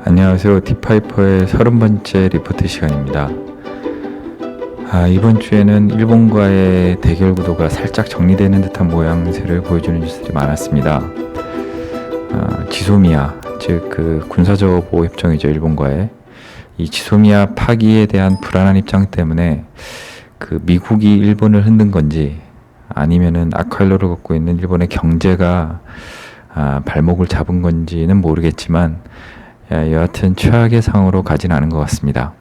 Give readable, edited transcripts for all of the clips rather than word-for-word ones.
안녕하세요. 디파이퍼의 30번째 리포트 시간입니다. 이번 주에는 일본과의 대결 구도가 살짝 정리되는 듯한 모양새를 보여주는 뉴스들이 많았습니다. 지소미아, 즉 그 군사적 보호 협정이죠, 일본과의. 이 지소미아 파기에 대한 불안한 입장 때문에 그 미국이 일본을 흔든 건지 아니면은 아쿠아일로를 걷고 있는 일본의 경제가 발목을 잡은 건지는 모르겠지만 여하튼 최악의 상황으로 가진 않은 것 같습니다.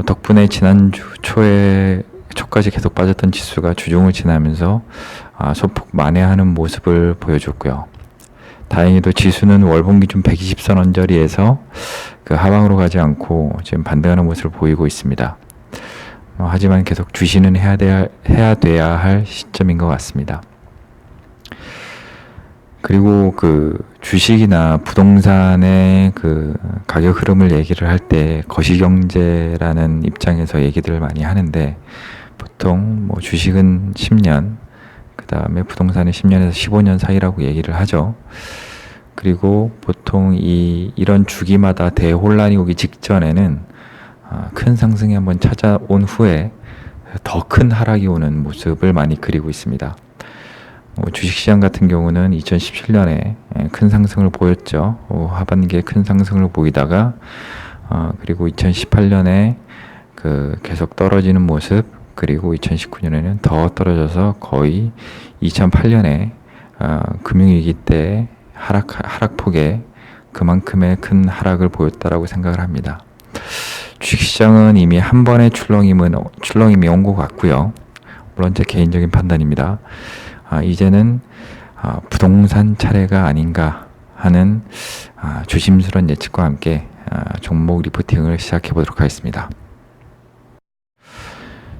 덕분에 지난주 초까지 계속 빠졌던 지수가 주중을 지나면서 소폭 만회하는 모습을 보여줬고요. 다행히도 지수는 월봉 기준 120선 언저리에서 그 하방으로 가지 않고 지금 반등하는 모습을 보이고 있습니다. 하지만 계속 주시는 해야 돼야 할 시점인 것 같습니다. 그리고 그 주식이나 부동산의 그 가격 흐름을 얘기를 할 때 거시경제라는 입장에서 얘기들을 많이 하는데, 보통 주식은 10년, 그 다음에 부동산은 10년에서 15년 사이라고 얘기를 하죠. 그리고 보통 이런 주기마다 대혼란이 오기 직전에는 큰 상승이 한번 찾아온 후에 더 큰 하락이 오는 모습을 많이 그리고 있습니다. 주식시장 같은 경우는 2017년에 큰 상승을 보였죠. 하반기에 큰 상승을 보이다가 그리고 2018년에 그 계속 떨어지는 모습, 그리고 2019년에는 더 떨어져서 거의 2008년에 금융위기 때 하락폭에 그만큼의 큰 하락을 보였다라고 생각을 합니다. 주식시장은 이미 한 번의 출렁임이 온 것 같고요. 물론 제 개인적인 판단입니다. 이제는 부동산 차례가 아닌가 하는 조심스러운 예측과 함께 종목 리포팅을 시작해 보도록 하겠습니다.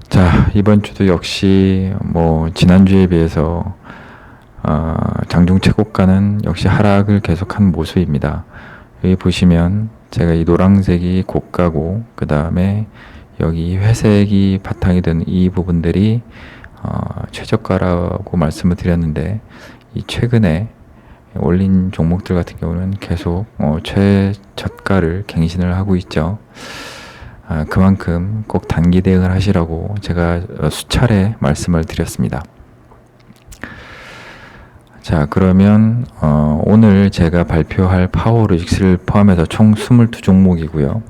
자, 이번 주도 역시 지난주에 비해서 장중 최고가는 역시 하락을 계속한 모습입니다. 여기 보시면 제가 이 노란색이 고가고, 그 다음에 여기 회색이 바탕이 된 이 부분들이 최저가라고 말씀을 드렸는데, 이 최근에 올린 종목들 같은 경우는 계속 최저가를 갱신을 하고 있죠. 그만큼 꼭 단기 대응을 하시라고 제가 수차례 말씀을 드렸습니다. 자, 그러면 오늘 제가 발표할 파워로직스를 포함해서 총 22종목이고요.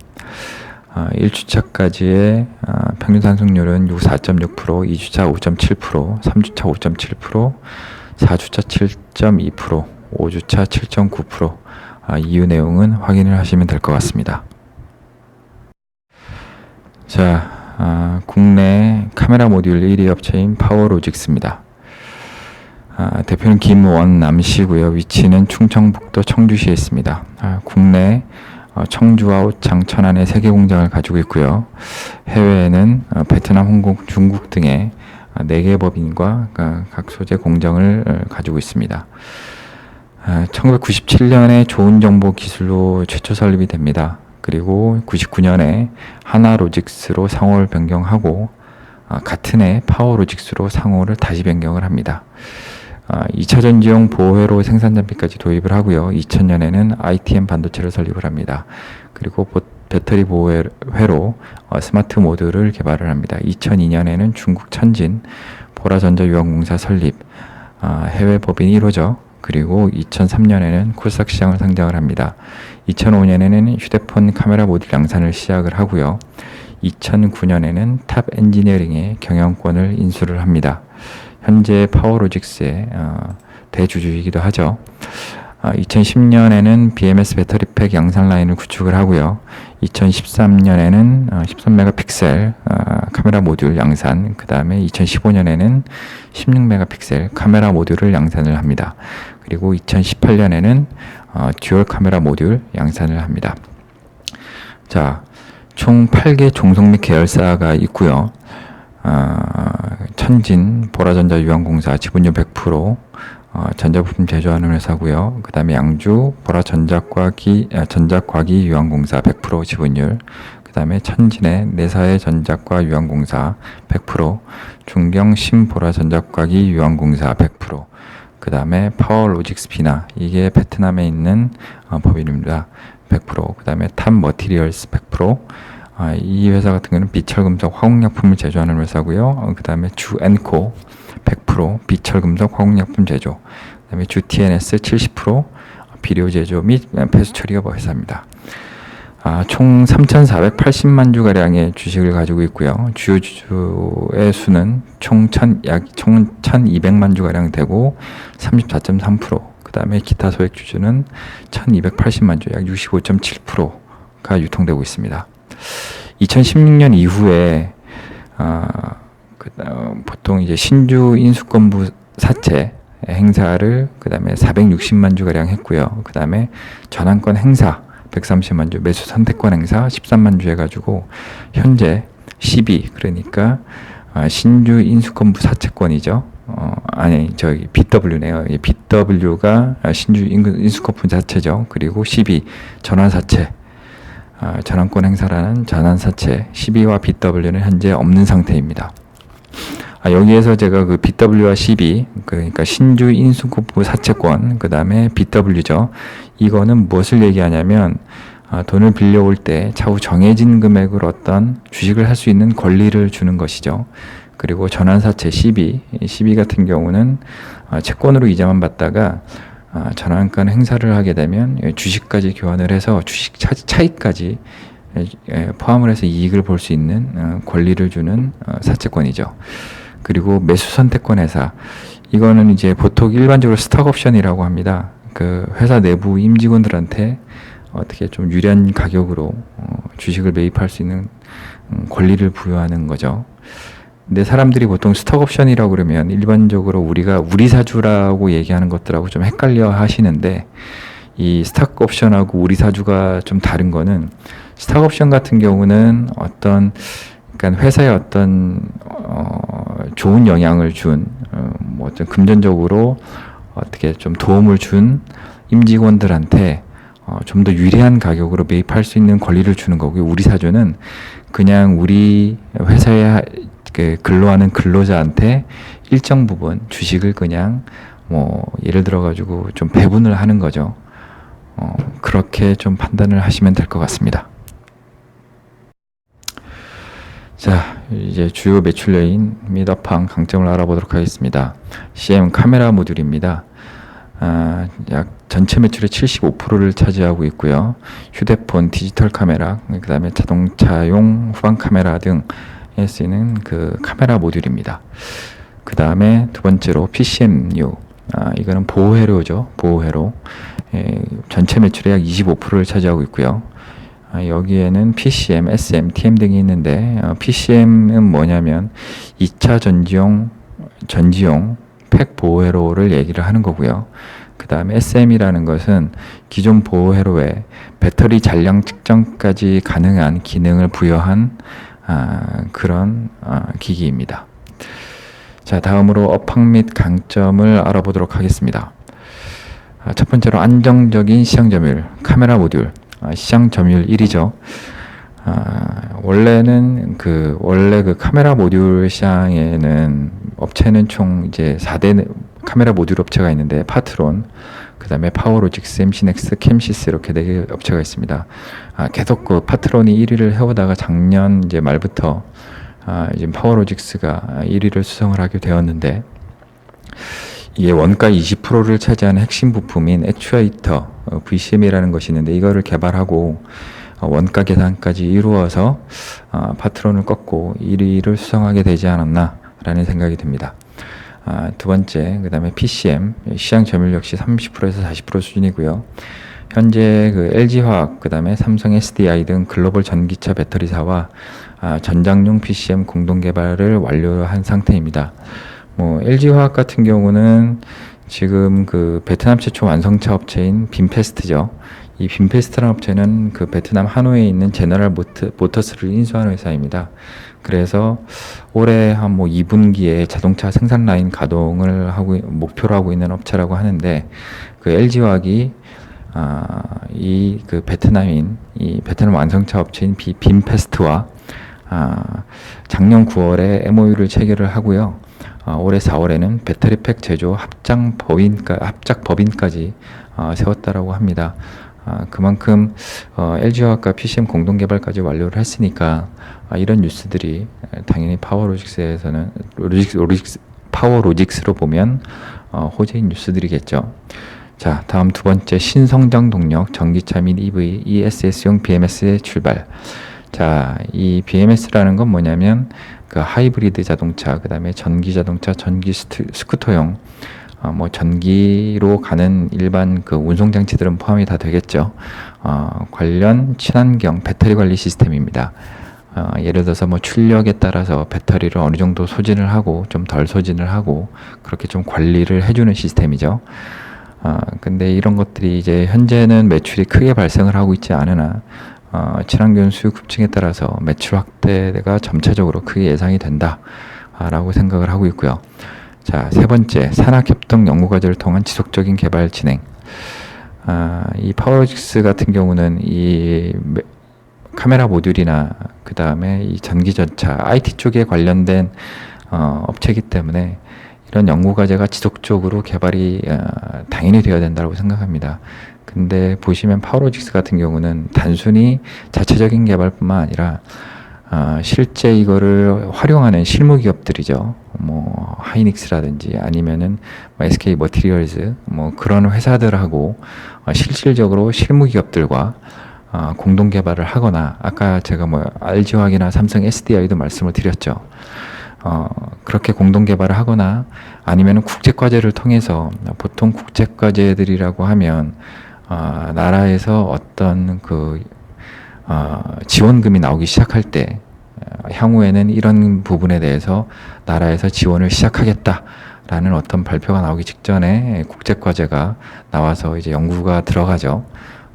1주차까지의 평균 상승률은 4.6%, 2주차 5.7%, 3주차 5.7%, 4주차 7.2%, 5주차 7.9%. 이유 내용은 확인을 하시면 될 것 같습니다. 자, 국내 카메라 모듈 1위 업체인 파워로직스입니다. 대표는 김원남 씨고요. 위치는 충청북도 청주시에 있습니다. 국내 청주와 오창, 천안에 3개 공장을 가지고 있고요. 해외에는 베트남, 홍콩, 중국 등의 4개 법인과 각 소재 공장을 가지고 있습니다. 1997년에 좋은 정보 기술로 최초 설립이 됩니다. 그리고 99년에 하나로직스로 상호를 변경하고 같은 해 파워로직스로 상호를 다시 변경을 합니다. 2차 전지용 보호회로 생산 장비까지 도입을 하고요. 2000년에는 ITM 반도체를 설립을 합니다. 그리고 배터리 보호회로 스마트 모듈을 개발을 합니다. 2002년에는 중국 천진 보라전자유황공사 설립, 해외 법인 1호죠. 그리고 2003년에는 코스닥 시장을 상장을 합니다. 2005년에는 휴대폰 카메라 모듈 양산을 시작을 하고요. 2009년에는 탑 엔지니어링의 경영권을 인수를 합니다. 현재 파워로직스의 대주주이기도 하죠. 2010년에는 BMS 배터리팩 양산 라인을 구축을 하고요. 2013년에는 13메가픽셀 카메라 모듈 양산, 그 다음에 2015년에는 16메가픽셀 카메라 모듈을 양산을 합니다. 그리고 2018년에는 듀얼 카메라 모듈 양산을 합니다. 자, 총 8개 종속 및 계열사가 있고요. 천진 보라전자유황공사 지분율 100%, 전자부품 제조하는 회사고요. 그 다음에 양주 전작과기 유황공사 100% 지분율, 그 다음에 천진의 내사의 전작과 유황공사 100%, 중경 신보라 전작과기 유황공사 100%, 그 다음에 파워로직스 피나, 이게 베트남에 있는 법인입니다. 100%. 그 다음에 탑 머티리얼스 100%. 이 회사 같은 경우는 비철금속 화공약품을 제조하는 회사고요. 그 다음에 주엔코 100% 비철금속 화공약품 제조. 그 다음에 주TNS 70% 비료 제조 및 폐수 처리업 회사입니다. 총 3,480만 주가량의 주식을 가지고 있고요. 주요 주주의 수는 총 1,200만 주가량 되고 34.3%. 그 다음에 기타 소액 주주는 1,280만 주, 약 65.7%가 유통되고 있습니다. 2016년 이후에 보통 이제 신주 인수권부 사채 행사를 그 다음에 460만 주가량 했고요. 그 다음에 전환권 행사 130만 주, 매수 선택권 행사 13만 주 해가지고 현재 12, 그러니까 신주 인수권부 사채권이죠. BW네요. BW가 신주 인수권부 사채죠. 그리고 12 전환 사채, 전환권 행사라는 전환 사채 12와 BW는 현재 없는 상태입니다. 여기에서 제가 그 BW와 CB, 그러니까 신주 인수권부 사채권, 그 다음에 BW죠. 이거는 무엇을 얘기하냐면, 돈을 빌려올 때 차후 정해진 금액을 어떤 주식을 할 수 있는 권리를 주는 것이죠. 그리고 전환사채 CB 같은 경우는 채권으로 이자만 받다가 전환권 행사를 하게 되면 주식까지 교환을 해서 주식 차익까지 포함을 해서 이익을 볼 수 있는 권리를 주는 사채권이죠. 그리고 매수 선택권 회사, 이거는 이제 보통 일반적으로 스톡 옵션이라고 합니다. 그 회사 내부 임직원들한테 어떻게 좀 유리한 가격으로 주식을 매입할 수 있는 권리를 부여하는 거죠. 근데 사람들이 보통 스톡 옵션이라고 그러면 일반적으로 우리가 우리사주라고 얘기하는 것들하고 좀 헷갈려 하시는데, 이 스톡 옵션하고 우리사주가 좀 다른 거는, 스톡 옵션 같은 경우는 그러니까 회사에 어떤 좋은 영향을 준, 뭐 어떤 금전적으로 어떻게 좀 도움을 준 임직원들한테 좀 더 유리한 가격으로 매입할 수 있는 권리를 주는 거고요. 우리 사주는 그냥 우리 회사에 근로하는 근로자한테 일정 부분 주식을 그냥 뭐 예를 들어 가지고 좀 배분을 하는 거죠. 그렇게 좀 판단을 하시면 될 것 같습니다. 자, 이제 주요 매출여인 및 업황 강점을 알아보도록 하겠습니다. CM 카메라 모듈입니다. 약 전체 매출의 75%를 차지하고 있고요. 휴대폰, 디지털 카메라, 그 다음에 자동차용 후방 카메라 등에 쓰이는 그 카메라 모듈입니다. 그 다음에 두 번째로 PCMU, 이거는 보호회로죠. 보호회로. 전체 매출의 약 25%를 차지하고 있고요. 여기에는 PCM, SM, TM 등이 있는데, PCM은 뭐냐면 2차 전지용 팩 보호회로를 얘기를 하는 거고요. 그 다음에 SM이라는 것은 기존 보호회로에 배터리 잔량 측정까지 가능한 기능을 부여한 그런 기기입니다. 자, 다음으로 업황 및 강점을 알아보도록 하겠습니다. 첫 번째로 안정적인 시장 점유율, 카메라 모듈, 시장 점유율 1위죠. 원래 그 카메라 모듈 시장에는 업체는 총 이제 4대 카메라 모듈 업체가 있는데, 파트론, 그 다음에 파워로직스, 엠시넥스, 캠시스, 이렇게 4개 업체가 있습니다. 계속 그 파트론이 1위를 해오다가 작년 이제 말부터 이제 파워로직스가 1위를 수성을 하게 되었는데, 이게 원가 20%를 차지하는 핵심 부품인 액추에이터 VCM이라는 것이 있는데, 이거를 개발하고 원가 계산까지 이루어서 파트론을 꺾고 1위를 수성하게 되지 않았나라는 생각이 듭니다. 두 번째, 그 다음에 PCM, 시장 점유율 역시 30%에서 40% 수준이고요. 현재 그 LG화학, 그 다음에 삼성 SDI 등 글로벌 전기차 배터리사와 전장용 PCM 공동 개발을 완료한 상태입니다. 뭐 LG화학 같은 경우는 지금 그 베트남 최초 완성차 업체인 빈페스트죠. 이 빈페스트라는 업체는 그 베트남 하노이에 있는 제너럴 모터스를 인수한 회사입니다. 그래서 올해 한 2분기에 자동차 생산 라인 가동을 목표로 하고 있는 업체라고 하는데, 그 LG화학이 이 베트남 완성차 업체인 빈페스트와 작년 9월에 MOU를 체결을 하고요. 올해 4월에는 배터리팩 제조 합작법인까지 세웠다라고 합니다. 그만큼 LG화학과 PCM 공동 개발까지 완료를 했으니까 이런 뉴스들이 당연히 파워로직스로 보면 호재인 뉴스들이겠죠. 자, 다음 두 번째, 신성장 동력 전기차 및 EV ESS용 BMS의 출발. 자, 이 BMS라는 건 뭐냐면 그 하이브리드 자동차, 그 다음에 전기 자동차, 전기 스쿠터용 뭐 전기로 가는 일반 그 운송 장치들은 포함이 다 되겠죠. 관련 친환경 배터리 관리 시스템입니다. 예를 들어서 뭐 출력에 따라서 배터리를 어느 정도 소진을 하고 좀 덜 소진을 하고 그렇게 좀 관리를 해주는 시스템이죠. 근데 이런 것들이 이제 현재는 매출이 크게 발생을 하고 있지 않으나 친환경 수요 급증에 따라서 매출 확대가 점차적으로 크게 예상이 된다라고 생각을 하고 있고요. 자, 세 번째, 산학협동 연구과제를 통한 지속적인 개발 진행. 이 파워로직스 같은 경우는 이 카메라 모듈이나 그 다음에 이 전기전차, IT 쪽에 관련된 업체이기 때문에 이런 연구과제가 지속적으로 개발이 당연히 되어야 된다고 생각합니다. 근데 보시면 파워로직스 같은 경우는 단순히 자체적인 개발뿐만 아니라 실제 이거를 활용하는 실무 기업들이죠. 뭐 하이닉스라든지 아니면은 SK 머티리얼즈 뭐 그런 회사들하고 실질적으로 실무 기업들과 공동 개발을 하거나 아까 제가 뭐 LG화학이나 삼성 SDI도 말씀을 드렸죠. 그렇게 공동 개발을 하거나 아니면 국제 과제를 통해서 보통 국제 과제들이라고 하면 나라에서 어떤 그 지원금이 나오기 시작할 때 향후에는 이런 부분에 대해서 나라에서 지원을 시작하겠다라는 어떤 발표가 나오기 직전에 국제 과제가 나와서 이제 연구가 들어가죠.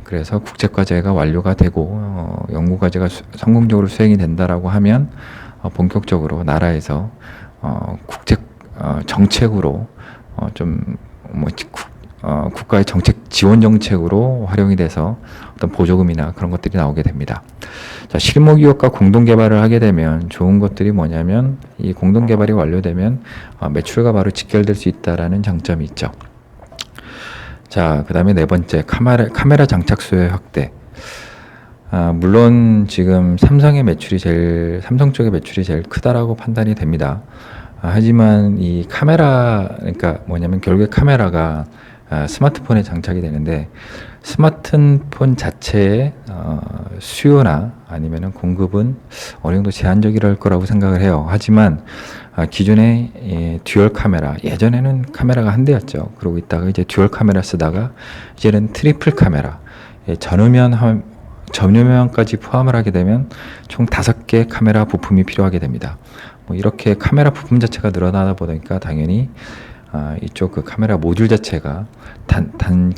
그래서 국제 과제가 완료가 되고 연구 과제가 성공적으로 수행이 된다라고 하면 본격적으로 나라에서 국제 정책으로 국가의 정책 지원 정책으로 활용이 돼서 어떤 보조금이나 그런 것들이 나오게 됩니다. 자, 실무 기업과 공동 개발을 하게 되면 좋은 것들이 뭐냐면 이 공동 개발이 완료되면 매출과 바로 직결될 수 있다라는 장점이 있죠. 자, 그 다음에 네 번째, 카메라 장착 수의 확대. 물론 지금 삼성 쪽의 매출이 제일 크다라고 판단이 됩니다. 하지만 이 카메라, 그러니까 뭐냐면 결국에 카메라가 스마트폰에 장착이 되는데 스마트폰 자체의 수요나 아니면은 공급은 어느 정도 제한적이랄 거라고 생각을 해요. 하지만 기존에 듀얼 카메라, 예전에는 카메라가 한 대였죠. 그러고 있다가 이제 듀얼 카메라 쓰다가 이제는 트리플 카메라, 전유면까지 포함을 하게 되면 총 5개 카메라 부품이 필요하게 됩니다. 뭐 이렇게 카메라 부품 자체가 늘어나다 보니까 당연히 이쪽 그 카메라 모듈 자체가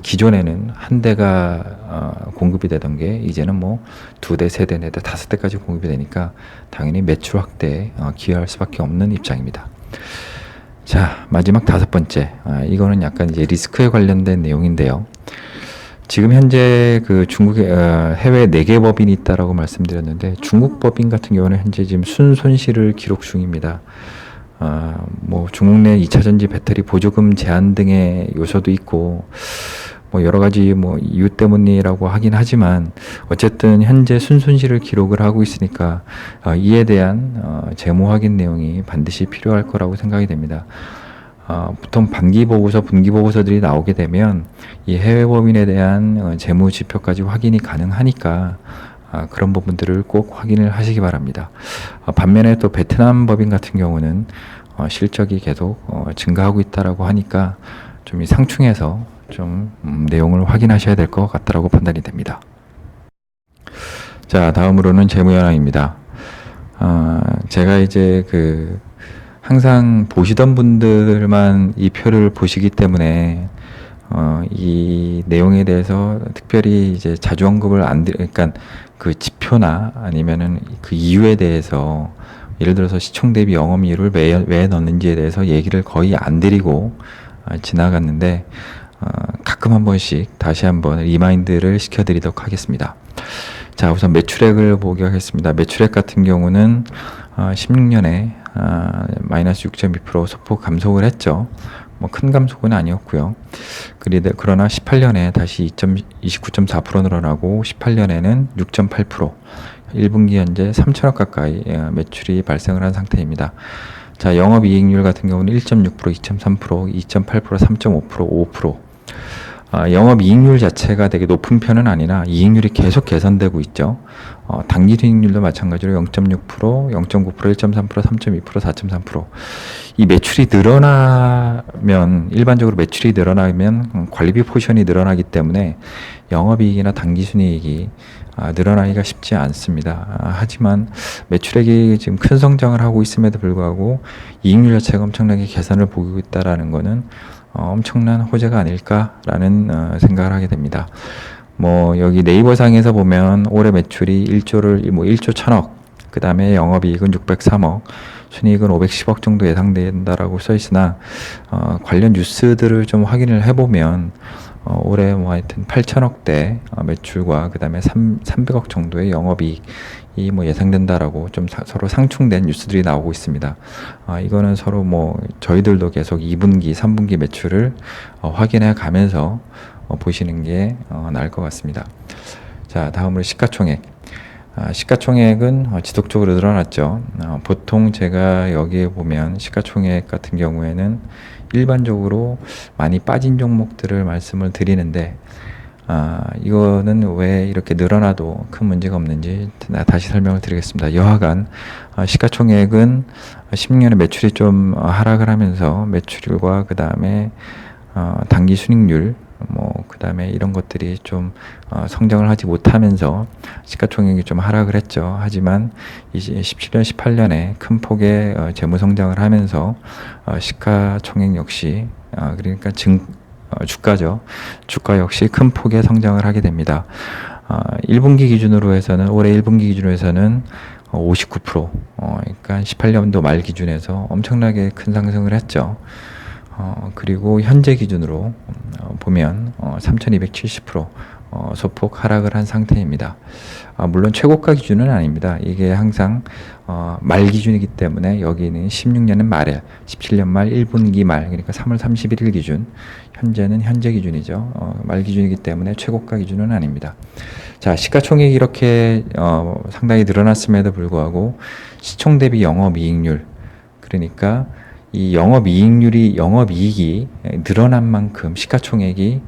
기존에는 한 대가 공급이 되던 게 이제는 뭐 2대, 3대, 4대, 5대까지 공급이 되니까 당연히 매출 확대에 기여할 수밖에 없는 입장입니다. 자, 마지막 5번째, 이거는 약간 이제 리스크에 관련된 내용인데요. 지금 현재 그 중국에 해외 4개 법인이 있다라고 말씀드렸는데 중국 법인 같은 경우는 현재 지금 순손실을 기록 중입니다. 뭐 중국 내 2차 전지 배터리 보조금 제한 등의 요소도 있고 뭐 여러 가지 뭐 이유 때문이라고 하긴 하지만 어쨌든 현재 순손실을 기록을 하고 있으니까 이에 대한 재무 확인 내용이 반드시 필요할 거라고 생각이 됩니다. 보통 반기 보고서, 분기 보고서들이 나오게 되면 이 해외 법인에 대한 재무 지표까지 확인이 가능하니까 그런 부분들을 꼭 확인을 하시기 바랍니다. 반면에 또 베트남 법인 같은 경우는 실적이 계속 증가하고 있다라고 하니까 좀 이 상충해서 좀 내용을 확인하셔야 될 것 같다라고 판단이 됩니다. 자, 다음으로는 재무 현황입니다. 제가 이제 항상 보시던 분들만 이 표를 보시기 때문에 이 내용에 대해서 특별히 이제 자주 언급을 그러니까 그 지표나 아니면은 그 이유에 대해서 예를 들어서 시총 대비 영업이익을 왜 넣는지에 대해서 얘기를 거의 안 드리고 지나갔는데 가끔 한 번씩 다시 한번 리마인드를 시켜드리도록 하겠습니다. 자, 우선 매출액을 보겠습니다. 매출액 같은 경우는 16년에 마이너스 6.2% 소폭 감속을 했죠. 뭐 큰 감속은 아니었고요. 그러나 18년에 다시 29.4% 늘어나고 18년에는 6.8%, 1분기 현재 3천억 가까이 매출이 발생을 한 상태입니다. 자, 영업이익률 같은 경우는 1.6%, 2.3%, 2.8%, 3.5%, 5%. 영업이익률 자체가 되게 높은 편은 아니나 이익률이 계속 개선되고 있죠. 당기순이익률도 마찬가지로 0.6%, 0.9%, 1.3%, 3.2%, 4.3%. 이 매출이 늘어나면, 일반적으로 매출이 늘어나면 관리비 포션이 늘어나기 때문에 영업이익이나 당기순이익이 늘어나기가 쉽지 않습니다. 하지만 매출액이 지금 큰 성장을 하고 있음에도 불구하고 이익률 자체가 엄청나게 개선을 보이고 있다는 것은 엄청난 호재가 아닐까라는 생각을 하게 됩니다. 뭐 여기 네이버상에서 보면 올해 매출이 1조 1000억, 그 다음에 영업이익은 603억, 순이익은 510억 정도 예상된다라고 써 있으나 관련 뉴스들을 좀 확인을 해보면 올해 뭐 하여튼 8천억대 매출과 그 다음에 300억 정도의 영업이익이 뭐 예상된다라고 좀 서로 상충된 뉴스들이 나오고 있습니다. 이거는 서로 뭐 저희들도 계속 2분기, 3분기 매출을 확인해 가면서 보시는 게 나을 것 같습니다. 자, 다음으로 시가총액. 시가총액은 지속적으로 늘어났죠. 보통 제가 여기에 보면 시가총액 같은 경우에는 일반적으로 많이 빠진 종목들을 말씀을 드리는데 이거는 왜 이렇게 늘어나도 큰 문제가 없는지 다시 설명을 드리겠습니다. 여하간 시가총액은 16년에 매출이 좀 하락을 하면서 매출과 그 다음에 당기순이익률 그 다음에 이런 것들이 좀 성장을 하지 못하면서 시가총액이 좀 하락을 했죠. 하지만 이제 17년, 18년에 큰 폭의 재무 성장을 하면서 시가총액 역시 그러니까 주가죠. 주가 역시 큰 폭의 성장을 하게 됩니다. 1분기 기준으로 해서는 올해 1분기 기준으로 해서는 59%, 그러니까 18년도 말 기준에서 엄청나게 큰 상승을 했죠. 그리고 현재 기준으로 보면 3270% 소폭 하락을 한 상태입니다. 물론 최고가 기준은 아닙니다. 이게 항상 말 기준이기 때문에 여기는 16년은 말에 17년 말 1분기 말 그러니까 3월 31일 기준, 현재는 현재 기준이죠. 말 기준이기 때문에 최고가 기준은 아닙니다. 자, 시가총액이 이렇게 상당히 늘어났음에도 불구하고 시총 대비 영업이익률, 그러니까 이 영업이익이 늘어난 만큼 시가총액이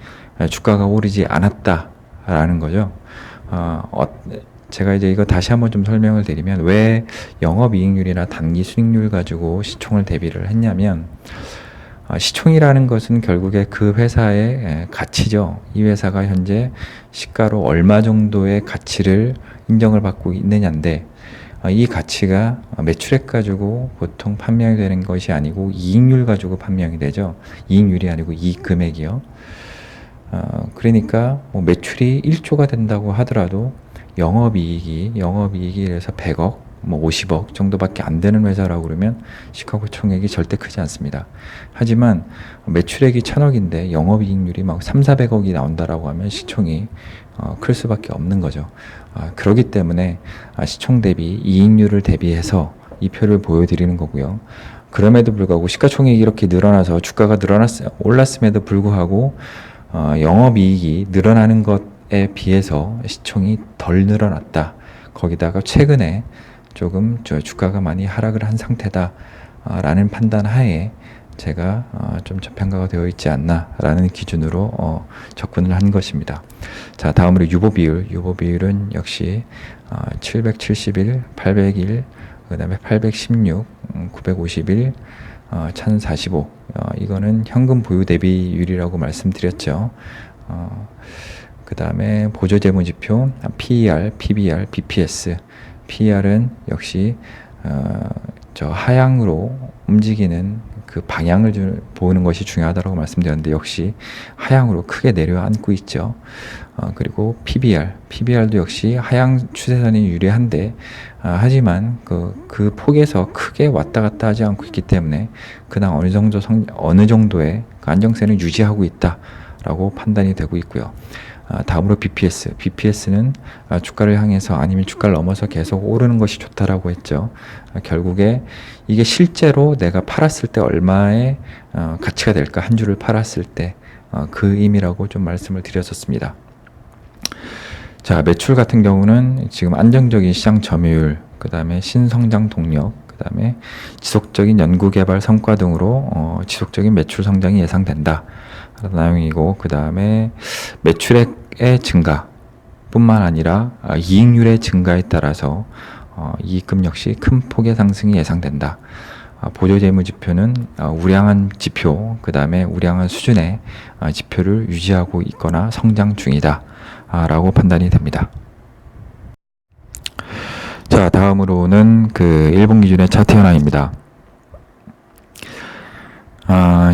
주가가 오르지 않았다라는 거죠. 제가 이제 이거 다시 한번 좀 설명을 드리면 왜 영업이익률이나 당기순이익률 가지고 시총을 대비를 했냐면 시총이라는 것은 결국에 그 회사의 가치죠. 이 회사가 현재 시가로 얼마 정도의 가치를 인정을 받고 있느냐인데 이 가치가 매출액 가지고 보통 판명이 되는 것이 아니고 이익률 가지고 판명이 되죠. 이익률이 아니고 이익 금액이요. 그러니까 뭐 매출이 1조가 된다고 하더라도 영업이익이 그래서 100억, 뭐 50억 정도밖에 안 되는 회사라고 그러면 시가총액이 절대 크지 않습니다. 하지만 매출액이 1000억인데 영업이익률이 막 300~400억이 나온다라고 하면 시총이 클 수밖에 없는 거죠. 그렇기 때문에 시총 대비 이익률을 대비해서 이 표를 보여드리는 거고요. 그럼에도 불구하고 시가총액이 이렇게 늘어나서 주가가 올랐음에도 불구하고 영업이익이 늘어나는 것에 비해서 시총이 덜 늘어났다. 거기다가 최근에 조금 주가가 많이 하락을 한 상태다라는 판단 하에 제가 좀 저평가가 되어 있지 않나라는 기준으로 접근을 한 것입니다. 자, 다음으로 유보비율은 역시 771, 801, 그 다음에 816, 951, 1045. 이거는 현금 보유 대비율이라고 말씀드렸죠. 그 다음에 보조재무지표 PER, PBR, BPS. PER은 역시 저 하향으로 움직이는 그 방향을 보는 것이 중요하다고 말씀드렸는데 역시 하향으로 크게 내려앉고 있죠. 그리고 PBR도 역시 하향 추세선이 유리한데 하지만 그 폭에서 크게 왔다 갔다 하지 않고 있기 때문에 그냥 어느 정도의 그 안정세는 유지하고 있다라고 판단이 되고 있고요. 다음으로 BPS. BPS는 주가를 향해서 아니면 주가를 넘어서 계속 오르는 것이 좋다라고 했죠. 결국에 이게 실제로 내가 팔았을 때 얼마의 가치가 될까? 한 주를 팔았을 때 그 의미라고 좀 말씀을 드렸었습니다. 자, 매출 같은 경우는 지금 안정적인 시장 점유율, 그 다음에 신성장 동력, 그 다음에 지속적인 연구개발 성과 등으로 지속적인 매출 성장이 예상된다. 내용이고, 그 다음에 매출액의 증가 뿐만 아니라 이익률의 증가에 따라서 이익금 역시 큰 폭의 상승이 예상된다. 보조재무지표는 우량한 지표, 그 다음에 우량한 수준의 지표를 유지하고 있거나 성장 중이다 라고 판단이 됩니다. 자, 다음으로는 그 1분 기준의 차트 현황입니다.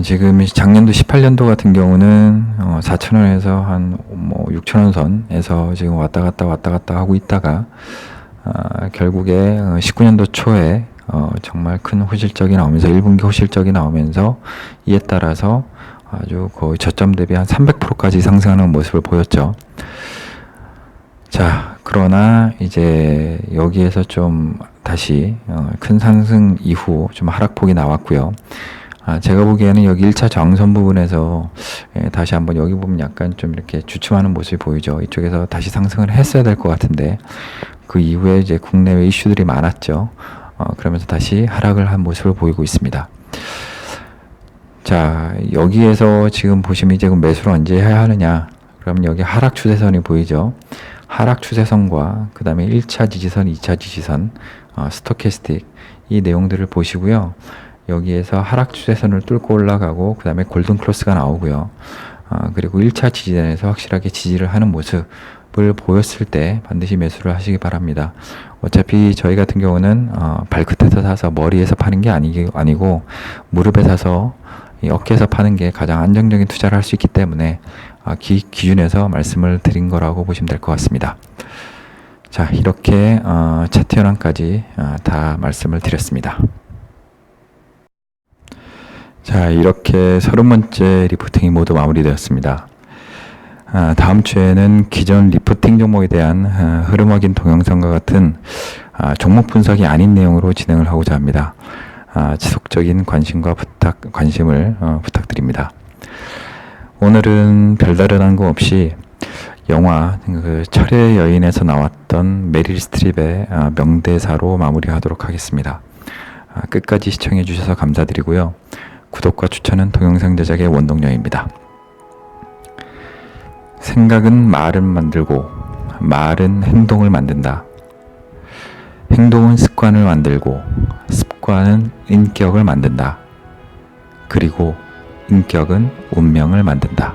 지금 작년도 18년도 같은 경우는 4,000원에서 한 6,000원 선에서 지금 왔다 갔다 하고 있다가 결국에 19년도 초에 정말 큰 호실적이 나오면서 1분기 호실적이 나오면서 이에 따라서 아주 거의 저점 대비 한 300%까지 상승하는 모습을 보였죠. 자, 그러나 이제 여기에서 좀 다시 큰 상승 이후 좀 하락폭이 나왔고요. 제가 보기에는 여기 1차 저항선 부분에서 다시 한번 여기 보면 약간 좀 이렇게 주춤하는 모습이 보이죠. 이쪽에서 다시 상승을 했어야 될 것 같은데 그 이후에 이제 국내외 이슈들이 많았죠. 그러면서 다시 하락을 한 모습을 보이고 있습니다. 자, 여기에서 지금 보시면 이제 매수를 언제 해야 하느냐? 그럼 여기 하락 추세선이 보이죠. 하락 추세선과 그 다음에 1차 지지선, 2차 지지선, 스토캐스틱 이 내용들을 보시고요. 여기에서 하락 추세선을 뚫고 올라가고 그 다음에 골든 크로스가 나오고요. 그리고 1차 지지선에서 확실하게 지지를 하는 모습을 보였을 때 반드시 매수를 하시기 바랍니다. 어차피 저희 같은 경우는 발끝에서 사서 머리에서 파는 게 아니고 무릎에 사서 이 어깨에서 파는 게 가장 안정적인 투자를 할 수 있기 때문에 기준에서 말씀을 드린 거라고 보시면 될 것 같습니다. 자, 이렇게 차트 현황까지 다 말씀을 드렸습니다. 자, 이렇게 30번째 리포팅이 모두 마무리되었습니다. 다음 주에는 기존 리포팅 종목에 대한 흐름 확인 동영상과 같은 종목 분석이 아닌 내용으로 진행을 하고자 합니다. 지속적인 관심과 관심을 부탁드립니다. 오늘은 별다른 거 없이 영화 그 철의 여인에서 나왔던 메릴 스트립의 명대사로 마무리하도록 하겠습니다. 끝까지 시청해 주셔서 감사드리고요. 구독과 추천은 동영상 제작의 원동력입니다. 생각은 말을 만들고 말은 행동을 만든다. 행동은 습관을 만들고 습관은 인격을 만든다. 그리고 인격은 운명을 만든다.